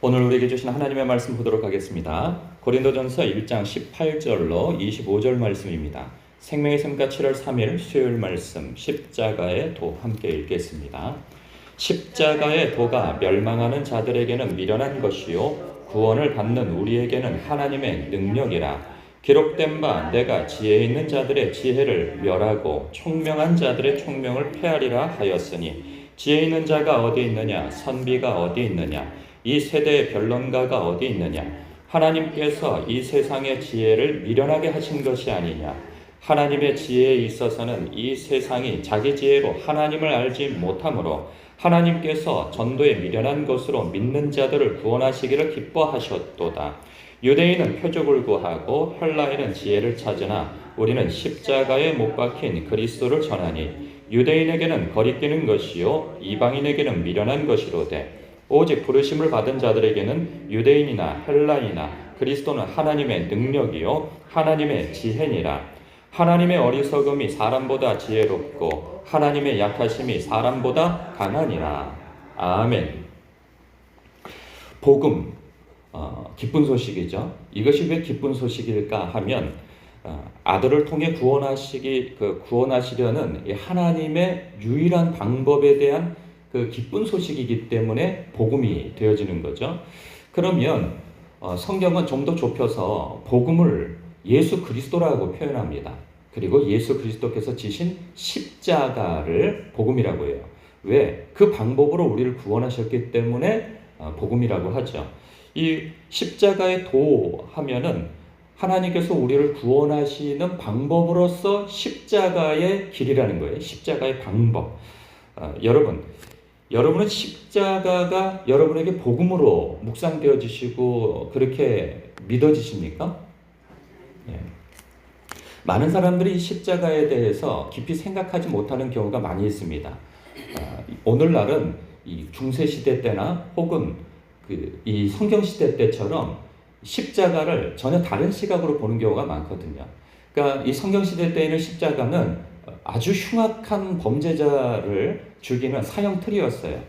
오늘 우리에게 주신 하나님의 말씀 보도록 하겠습니다. 고린도전서 1장 18절로 25절 말씀입니다. 생명의 샘가 7월 3일 수요일 말씀 십자가의 도 함께 읽겠습니다. 십자가의 도가 멸망하는 자들에게는 미련한 것이요 구원을 받는 우리에게는 하나님의 능력이라. 기록된 바 내가 지혜 있는 자들의 지혜를 멸하고 총명한 자들의 총명을 폐하리라 하였으니 지혜 있는 자가 어디 있느냐 선비가 어디 있느냐 이 세대의 변론가가 어디 있느냐 하나님께서 이 세상의 지혜를 미련하게 하신 것이 아니냐 하나님의 지혜에 있어서는 이 세상이 자기 지혜로 하나님을 알지 못하므로 하나님께서 전도에 미련한 것으로 믿는 자들을 구원하시기를 기뻐하셨도다. 유대인은 표적을 구하고 헬라인은 지혜를 찾으나 우리는 십자가에 못 박힌 그리스도를 전하니 유대인에게는 거리끼는 것이요 이방인에게는 미련한 것이로되 오직 부르심을 받은 자들에게는 유대인이나 헬라인이나 그리스도는 하나님의 능력이요 하나님의 지혜니라. 하나님의 어리석음이 사람보다 지혜롭고 하나님의 약하심이 사람보다 강하니라. 아멘. 복음, 기쁜 소식이죠. 이것이 왜 기쁜 소식일까 하면 아들을 통해 구원하시려는 하나님의 유일한 방법에 대한 그 기쁜 소식이기 때문에 복음이 되어지는 거죠. 그러면 성경은 좀 더 좁혀서 복음을 예수 그리스도라고 표현합니다. 그리고 예수 그리스도께서 지신 십자가를 복음이라고 해요. 왜? 그 방법으로 우리를 구원하셨기 때문에 복음이라고 하죠. 이 십자가의 도 하면은 하나님께서 우리를 구원하시는 방법으로서 십자가의 길이라는 거예요. 십자가의 방법. 여러분은 십자가가 여러분에게 복음으로 묵상되어지시고 그렇게 믿어지십니까? 네. 많은 사람들이 십자가에 대해서 깊이 생각하지 못하는 경우가 많이 있습니다. 오늘날은 이 중세시대 때나 혹은 이 성경시대 때처럼 십자가를 전혀 다른 시각으로 보는 경우가 많거든요. 그러니까 이 성경시대 때에는 십자가는 아주 흉악한 범죄자를 죽이는 사형틀이었어요.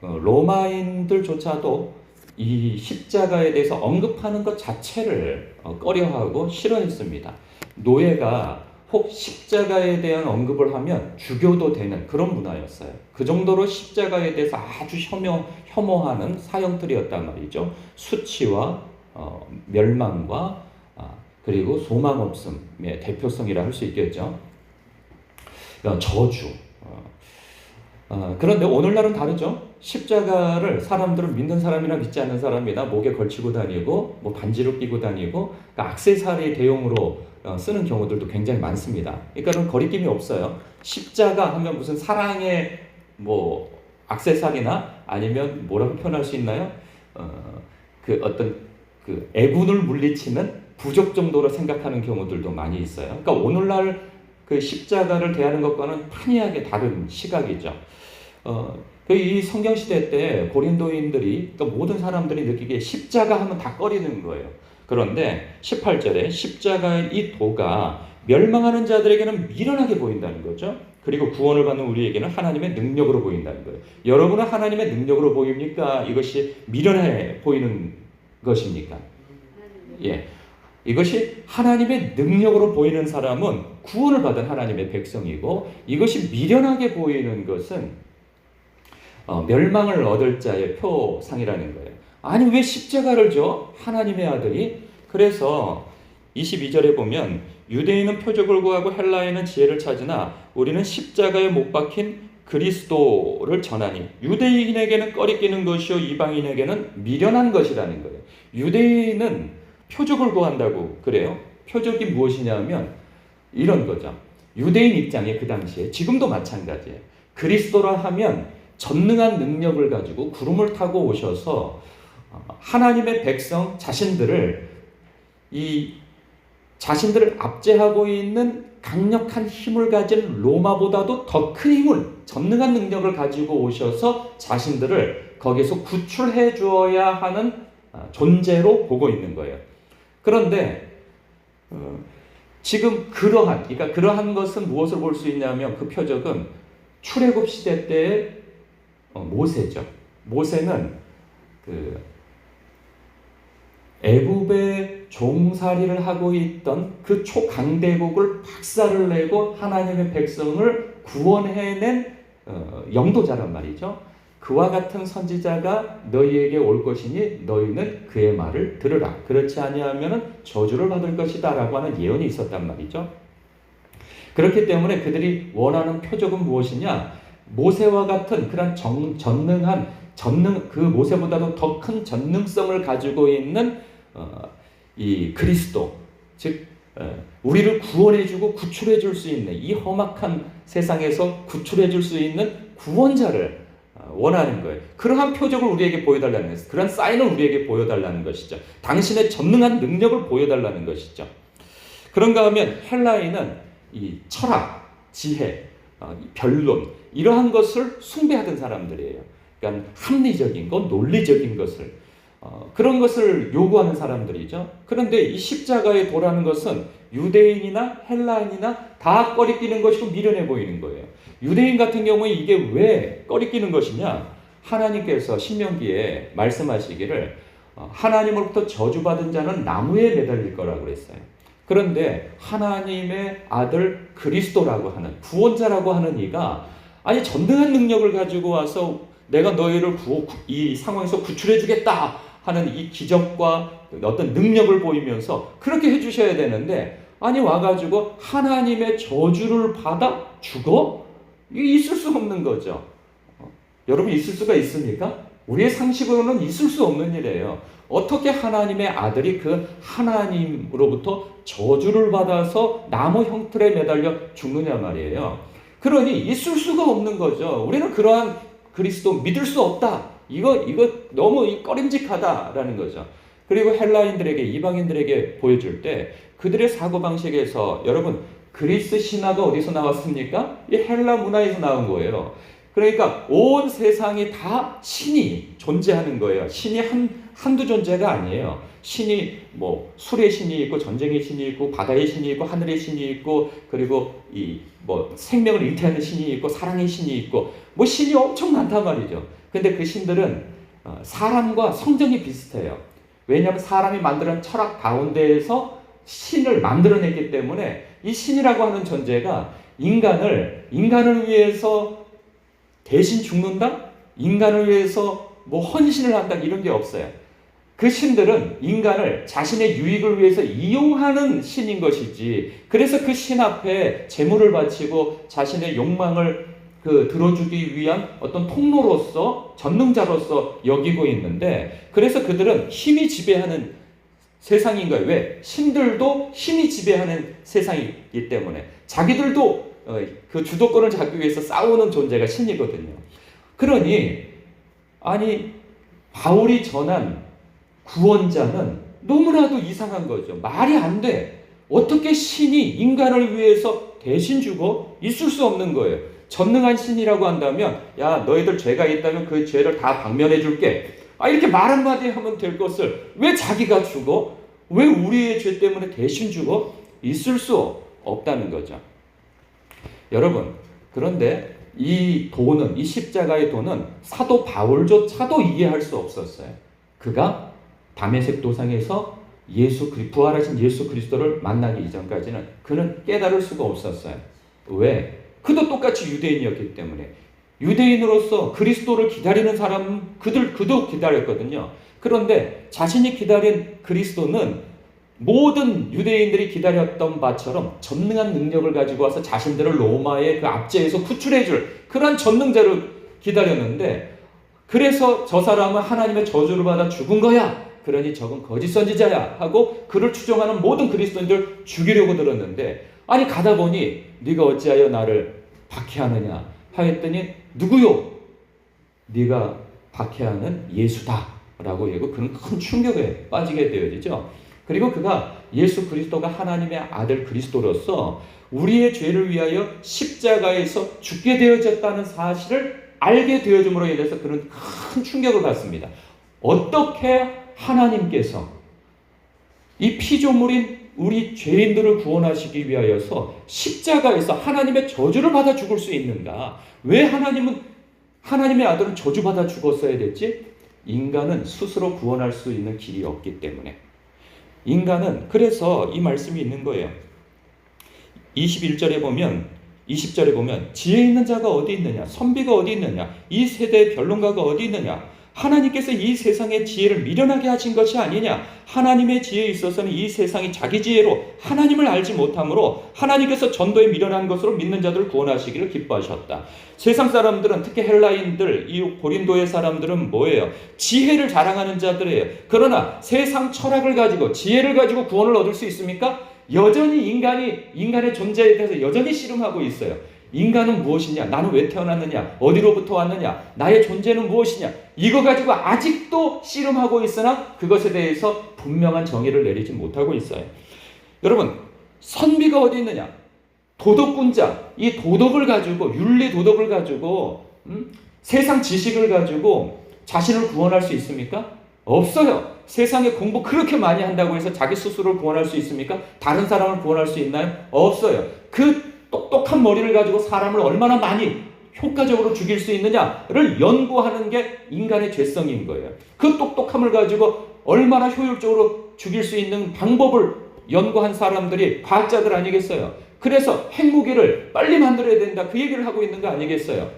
로마인들조차도 이 십자가에 대해서 언급하는 것 자체를 꺼려하고 싫어했습니다. 노예가 혹 십자가에 대한 언급을 하면 죽여도 되는 그런 문화였어요. 그 정도로 십자가에 대해서 아주 혐오하는 사형틀이었단 말이죠. 수치와 멸망과 그리고 소망 없음의 대표성이라 할 수 있겠죠. 저주. 그런데 오늘날은 다르죠. 십자가를 사람들은 믿는 사람이나 믿지 않는 사람이나 목에 걸치고 다니고 뭐 반지로 끼고 다니고 그러니까 액세서리 대용으로 쓰는 경우들도 굉장히 많습니다. 그러니까 거리낌이 없어요. 십자가 하면 무슨 사랑의 뭐 액세서리나 아니면 뭐라고 표현할 수 있나요? 그 어떤 그 애군을 물리치는 부적 정도로 생각하는 경우들도 많이 있어요. 그러니까 오늘날 그 십자가를 대하는 것과는 판이하게 다른 시각이죠. 이 성경시대 때 고린도인들이, 그러니까 모든 사람들이 느끼기에 십자가 하면 다 꺼리는 거예요. 그런데 18절에 십자가의 이 도가 멸망하는 자들에게는 미련하게 보인다는 거죠. 그리고 구원을 받는 우리에게는 하나님의 능력으로 보인다는 거예요. 여러분은 하나님의 능력으로 보입니까? 이것이 미련해 보이는 것입니까? 예. 이것이 하나님의 능력으로 보이는 사람은 구원을 받은 하나님의 백성이고 이것이 미련하게 보이는 것은 멸망을 얻을 자의 표상이라는 거예요. 아니 왜 십자가를 줘? 하나님의 아들이. 그래서 22절에 보면 유대인은 표적을 구하고 헬라인은 지혜를 찾으나 우리는 십자가에 못 박힌 그리스도를 전하니 유대인에게는 꺼리끼는 것이요 이방인에게는 미련한 것이라는 거예요. 유대인은 표적을 구한다고 그래요. 표적이 무엇이냐면 이런 거죠. 유대인 입장에 그 당시에 지금도 마찬가지예요. 그리스도라 하면 전능한 능력을 가지고 구름을 타고 오셔서 하나님의 백성 자신들을 압제하고 있는 강력한 힘을 가진 로마보다도 더 큰 힘을 전능한 능력을 가지고 오셔서 자신들을 거기서 구출해 주어야 하는 존재로 보고 있는 거예요. 그런데 지금 그러한 것은 무엇을 볼 수 있냐면 그 표적은 출애굽 시대 때의 모세죠. 모세는 애굽의 종살이를 하고 있던 그 초강대국을 박살을 내고 하나님의 백성을 구원해낸 영도자란 말이죠. 그와 같은 선지자가 너희에게 올 것이니 너희는 그의 말을 들으라. 그렇지 아니하면 저주를 받을 것이다 라고 하는 예언이 있었단 말이죠. 그렇기 때문에 그들이 원하는 표적은 무엇이냐? 모세와 같은 그런 그 모세보다도 더 큰 전능성을 가지고 있는 이 그리스도, 즉 우리를 구원해주고 구출해줄 수 있는, 이 험악한 세상에서 구출해줄 수 있는 구원자를 원하는 거예요. 그러한 표적을 우리에게 보여달라는 것이죠. 그런 사인을 우리에게 보여달라는 것이죠. 당신의 전능한 능력을 보여달라는 것이죠. 그런가 하면 헬라인은 이 철학, 지혜, 변론 이러한 것을 숭배하던 사람들이에요. 그러니까 합리적인 것, 논리적인 것을 그런 것을 요구하는 사람들이죠. 그런데 이 십자가의 도라는 것은 유대인이나 헬라인이나 다 꺼리끼는 것이고 미련해 보이는 거예요. 유대인 같은 경우에 이게 왜 꺼리끼는 것이냐? 하나님께서 신명기에 말씀하시기를 하나님으로부터 저주받은 자는 나무에 매달릴 거라고 그랬어요. 그런데 하나님의 아들 그리스도라고 하는 구원자라고 하는 이가 아니 전능한 능력을 가지고 와서 내가 너희를 이 상황에서 구출해 주겠다 하는 이 기적과 어떤 능력을 보이면서 그렇게 해주셔야 되는데 아니 와가지고 하나님의 저주를 받아 죽어? 이게 있을 수 없는 거죠. 여러분 있을 수가 있습니까? 우리의 상식으로는 있을 수 없는 일이에요. 어떻게 하나님의 아들이 그 하나님으로부터 저주를 받아서 나무 형틀에 매달려 죽느냐 말이에요. 그러니 있을 수가 없는 거죠. 우리는 그러한 그리스도 믿을 수 없다. 이거 너무 꺼림직하다라는 거죠. 그리고 헬라인들에게, 이방인들에게 보여줄 때 그들의 사고방식에서 여러분 그리스 신화가 어디서 나왔습니까? 이 헬라 문화에서 나온 거예요. 그러니까 온 세상이 다 신이 존재하는 거예요. 신이 한두 존재가 아니에요. 신이 뭐 술의 신이 있고 전쟁의 신이 있고 바다의 신이 있고 하늘의 신이 있고 그리고 이 뭐 생명을 잉태하는 신이 있고 사랑의 신이 있고 뭐 신이 엄청 많단 말이죠. 근데 그 신들은 사람과 성정이 비슷해요. 왜냐하면 사람이 만드는 철학 가운데에서 신을 만들어냈기 때문에 이 신이라고 하는 존재가 인간을 위해서 대신 죽는다? 인간을 위해서 뭐 헌신을 한다? 이런 게 없어요. 그 신들은 인간을 자신의 유익을 위해서 이용하는 신인 것이지 그래서 그 신 앞에 제물을 바치고 자신의 욕망을 들어주기 위한 어떤 통로로서 전능자로서 여기고 있는데 그래서 그들은 힘이 지배하는 세상인 거예요. 왜? 신들도 힘이 지배하는 세상이기 때문에 자기들도 그 주도권을 잡기 위해서 싸우는 존재가 신이거든요. 그러니 아니 바울이 전한 구원자는 너무나도 이상한 거죠. 말이 안 돼. 어떻게 신이 인간을 위해서 대신 죽어? 있을 수 없는 거예요. 전능한 신이라고 한다면 야 너희들 죄가 있다면 그 죄를 다 방면해 줄게. 이렇게 말 한마디 하면 될 것을 왜 자기가 죽어? 왜 우리의 죄 때문에 대신 죽어? 있을 수 없다는 거죠. 여러분 그런데 이 십자가의 도는 사도 바울조차도 이해할 수 없었어요. 그가 다메섹 도상에서 부활하신 예수 그리스도를 만나기 이전까지는 그는 깨달을 수가 없었어요. 왜? 그도 똑같이 유대인이었기 때문에. 유대인으로서 그리스도를 기다리는 사람, 그도 기다렸거든요. 그런데 자신이 기다린 그리스도는 모든 유대인들이 기다렸던 바처럼 전능한 능력을 가지고 와서 자신들을 로마의 그 압제에서 구출해줄 그런 전능자를 기다렸는데 그래서 저 사람은 하나님의 저주를 받아 죽은 거야. 그러니 저건 거짓 선지자야 하고 그를 추종하는 모든 그리스도인들 죽이려고 들었는데 아니 가다 보니 네가 어찌하여 나를 박해하느냐 하였더니 누구요? 네가 박해하는 예수다 라고 얘기하고 그는 큰 충격에 빠지게 되어지죠. 그리고 그가 예수 그리스도가 하나님의 아들 그리스도로서 우리의 죄를 위하여 십자가에서 죽게 되어졌다는 사실을 알게 되어짐으로 인해서 그는 큰 충격을 받습니다. 어떻게 하나님께서 이 피조물인 우리 죄인들을 구원하시기 위하여서 십자가에서 하나님의 저주를 받아 죽을 수 있는가? 왜 하나님의 아들은 저주받아 죽었어야 됐지? 인간은 스스로 구원할 수 있는 길이 없기 때문에 인간은 그래서 이 말씀이 있는 거예요. 21절에 보면 20절에 보면 지혜 있는 자가 어디 있느냐? 선비가 어디 있느냐? 이 세대의 변론가가 어디 있느냐? 하나님께서 이 세상의 지혜를 미련하게 하신 것이 아니냐? 하나님의 지혜에 있어서는 이 세상이 자기 지혜로 하나님을 알지 못함으로 하나님께서 전도에 미련한 것으로 믿는 자들을 구원하시기를 기뻐하셨다. 세상 사람들은, 특히 헬라인들, 이 고린도의 사람들은 뭐예요? 지혜를 자랑하는 자들이에요. 그러나 세상 철학을 가지고 지혜를 가지고 구원을 얻을 수 있습니까? 여전히 인간의 존재에 대해서 여전히 씨름하고 있어요. 인간은 무엇이냐? 나는 왜 태어났느냐? 어디로부터 왔느냐? 나의 존재는 무엇이냐? 이거 가지고 아직도 씨름하고 있으나 그것에 대해서 분명한 정의를 내리지 못하고 있어요. 여러분, 선비가 어디 있느냐? 도덕군자, 이 도덕을 가지고, 윤리 도덕을 가지고, 세상 지식을 가지고 자신을 구원할 수 있습니까? 없어요. 세상에 공부 그렇게 많이 한다고 해서 자기 스스로를 구원할 수 있습니까? 다른 사람을 구원할 수 있나요? 없어요. 그 똑똑한 머리를 가지고 사람을 얼마나 많이 효과적으로 죽일 수 있느냐를 연구하는 게 인간의 죄성인 거예요. 그 똑똑함을 가지고 얼마나 효율적으로 죽일 수 있는 방법을 연구한 사람들이 과학자들 아니겠어요? 그래서 핵무기를 빨리 만들어야 된다, 그 얘기를 하고 있는 거 아니겠어요?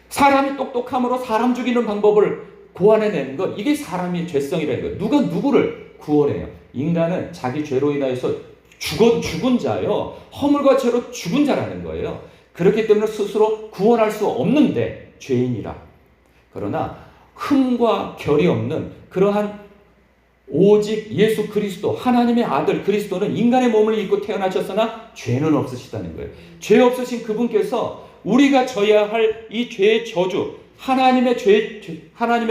사람이 똑똑함으로 사람 죽이는 방법을 고안해내는 것, 이게 사람의 죄성이라는 거예요. 누가 누구를 구원해요? 인간은 자기 죄로 인하여서 죽은 자요. 허물과 죄로 죽은 자라는 거예요. 그렇기 때문에 스스로 구원할 수 없는데 죄인이라. 그러나 흠과 결이 없는 그러한 오직 예수 그리스도, 하나님의 아들 그리스도는 인간의 몸을 입고 태어나셨으나 죄는 없으시다는 거예요. 죄 없으신 그분께서 우리가 져야 할 이 죄의 저주, 하나님의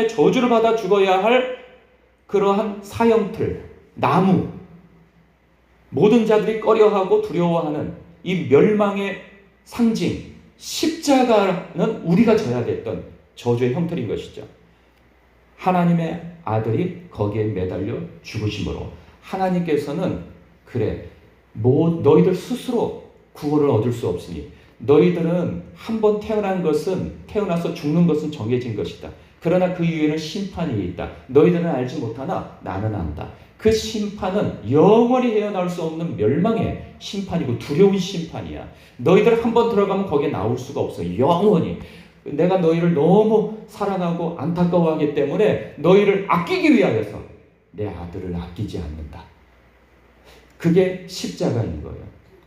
저주를 받아 죽어야 할 그러한 사형틀, 나무, 모든 자들이 꺼려하고 두려워하는 이 멸망의 상징, 십자가는 우리가 져야 됐던 저주의 형틀인 것이죠. 하나님의 아들이 거기에 매달려 죽으심으로 하나님께서는 그래, 너희들 스스로 구원을 얻을 수 없으니 너희들은 한 번 태어난 것은, 태어나서 죽는 것은 정해진 것이다. 그러나 그 이후에는 심판이 있다. 너희들은 알지 못하나 나는 안다. 그 심판은 영원히 헤어나올 수 없는 멸망의 심판이고 두려운 심판이야. 너희들 한 번 들어가면 거기에 나올 수가 없어. 영원히. 내가 너희를 너무 사랑하고 안타까워하기 때문에 너희를 아끼기 위하여서 내 아들을 아끼지 않는다. 그게 십자가인 거예요.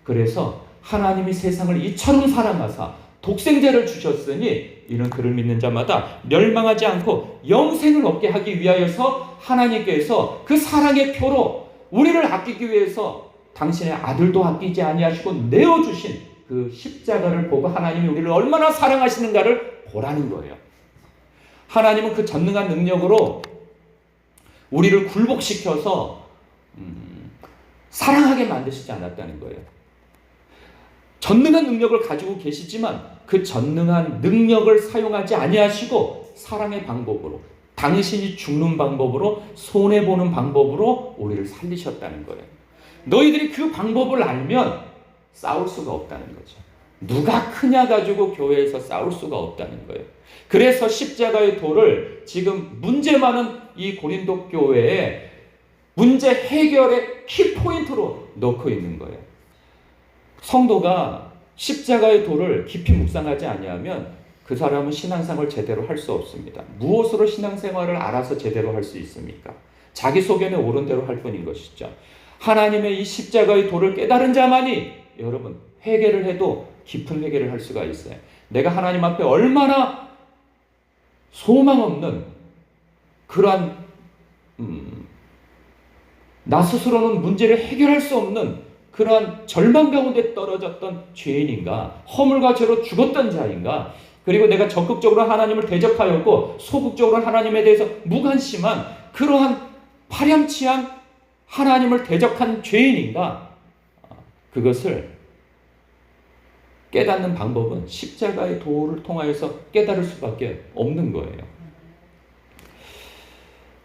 그래서 하나님이 세상을 이처럼 사랑하사 독생자를 주셨으니 이는 그를 믿는 자마다 멸망하지 않고 영생을 얻게 하기 위하여서 하나님께서 그 사랑의 표로 우리를 아끼기 위해서 당신의 아들도 아끼지 아니하시고 내어주신 그 십자가를 보고 하나님이 우리를 얼마나 사랑하시는가를 보라는 거예요. 하나님은 그 전능한 능력으로 우리를 굴복시켜서 사랑하게 만드시지 않았다는 거예요. 전능한 능력을 가지고 계시지만 그 전능한 능력을 사용하지 아니하시고 사랑의 방법으로, 당신이 죽는 방법으로, 손해보는 방법으로 우리를 살리셨다는 거예요. 너희들이 그 방법을 알면 싸울 수가 없다는 거죠. 누가 크냐 가지고 교회에서 싸울 수가 없다는 거예요. 그래서 십자가의 도를 지금 문제 많은 이 고린도 교회에 문제 해결의 키포인트로 넣고 있는 거예요. 성도가 십자가의 도를 깊이 묵상하지 아니하면 그 사람은 신앙생활을 제대로 할 수 없습니다. 무엇으로 신앙생활을 알아서 제대로 할 수 있습니까? 자기 소견에 옳은 대로 할 뿐인 것이죠. 하나님의 이 십자가의 도를 깨달은 자만이 여러분 회개를 해도 깊은 회개를 할 수가 있어요. 내가 하나님 앞에 얼마나 소망 없는 그러한 나 스스로는 문제를 해결할 수 없는 그러한 절망 가운데 떨어졌던 죄인인가, 허물과 죄로 죽었던 자인가, 그리고 내가 적극적으로 하나님을 대적하였고 소극적으로 하나님에 대해서 무관심한 그러한 파렴치한 하나님을 대적한 죄인인가, 그것을 깨닫는 방법은 십자가의 도를 통하여서 깨달을 수밖에 없는 거예요.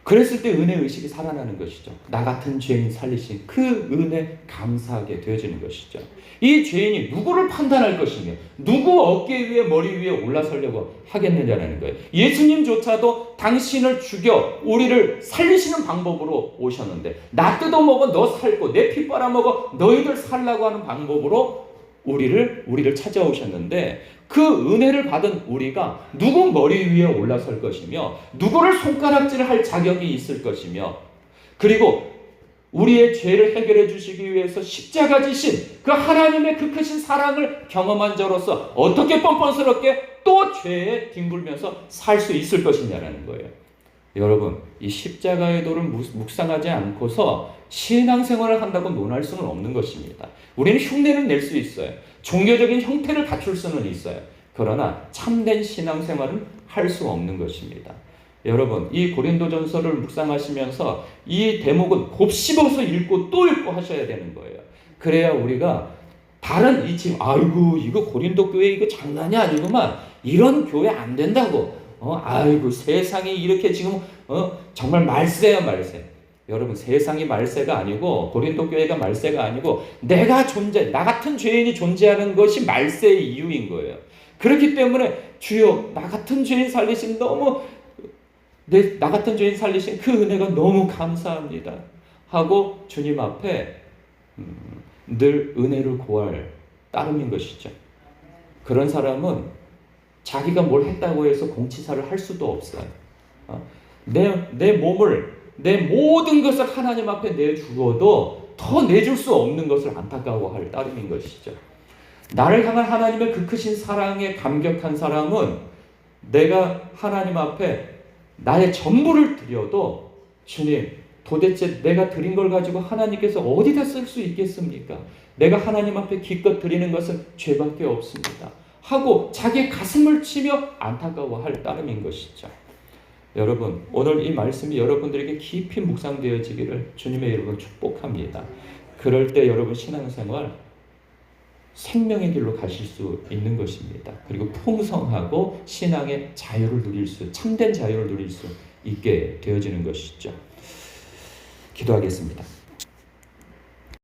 그랬을 때 은혜 의식이 살아나는 것이죠. 나 같은 죄인 살리신 그 은혜 감사하게 되어지는 것이죠. 이 죄인이 누구를 판단할 것이며 누구 어깨 위에 머리 위에 올라서려고 하겠느냐는 거예요. 예수님조차도 당신을 죽여 우리를 살리시는 방법으로 오셨는데, 나 뜯어먹어 너 살고 내 피 빨아먹어 너희들 살라고 하는 방법으로 우리를 찾아오셨는데, 그 은혜를 받은 우리가 누구 머리 위에 올라설 것이며 누구를 손가락질할 자격이 있을 것이며, 그리고 우리의 죄를 해결해 주시기 위해서 십자가 지신 그 하나님의 그 크신 사랑을 경험한 자로서 어떻게 뻔뻔스럽게 또 죄에 뒹굴면서 살 수 있을 것이냐라는 거예요. 여러분, 이 십자가의 도를 묵상하지 않고서 신앙생활을 한다고 논할 수는 없는 것입니다. 우리는 흉내는 낼 수 있어요. 종교적인 형태를 갖출 수는 있어요. 그러나 참된 신앙생활은 할 수 없는 것입니다. 여러분, 이 고린도전서를 묵상하시면서 이 대목은 곱씹어서 읽고 또 읽고 하셔야 되는 거예요. 그래야 우리가 다른 이 지금 아이고 이거 고린도 교회 이거 장난이 아니구만, 이런 교회 안 된다고, 아이고 세상이 이렇게 지금 정말 말세야 말세. 여러분, 세상이 말세가 아니고 고린도 교회가 말세가 아니고 나 같은 죄인이 존재하는 것이 말세의 이유인 거예요. 그렇기 때문에 주여 나 같은 죄인 살리신 나 같은 죄인 살리신 그 은혜가 너무 감사합니다 하고 주님 앞에 늘 은혜를 구할 따름인 것이죠. 그런 사람은 자기가 뭘 했다고 해서 공치사를 할 수도 없어요. 내 몸을, 내 모든 것을 하나님 앞에 내주어도 더 내줄 수 없는 것을 안타까워할 따름인 것이죠. 나를 향한 하나님의 그 크신 사랑에 감격한 사람은 내가 하나님 앞에 나의 전부를 드려도 주님, 도대체 내가 드린 걸 가지고 하나님께서 어디다 쓸 수 있겠습니까? 내가 하나님 앞에 기껏 드리는 것은 죄밖에 없습니다 하고 자기 가슴을 치며 안타까워할 따름인 것이죠. 여러분, 오늘 이 말씀이 여러분들에게 깊이 묵상되어지기를 주님의 이름으로 축복합니다. 그럴 때 여러분 신앙생활 생명의 길로 가실 수 있는 것입니다. 그리고 풍성하고 신앙의 자유를 참된 자유를 누릴 수 있게 되어지는 것이죠. 기도하겠습니다.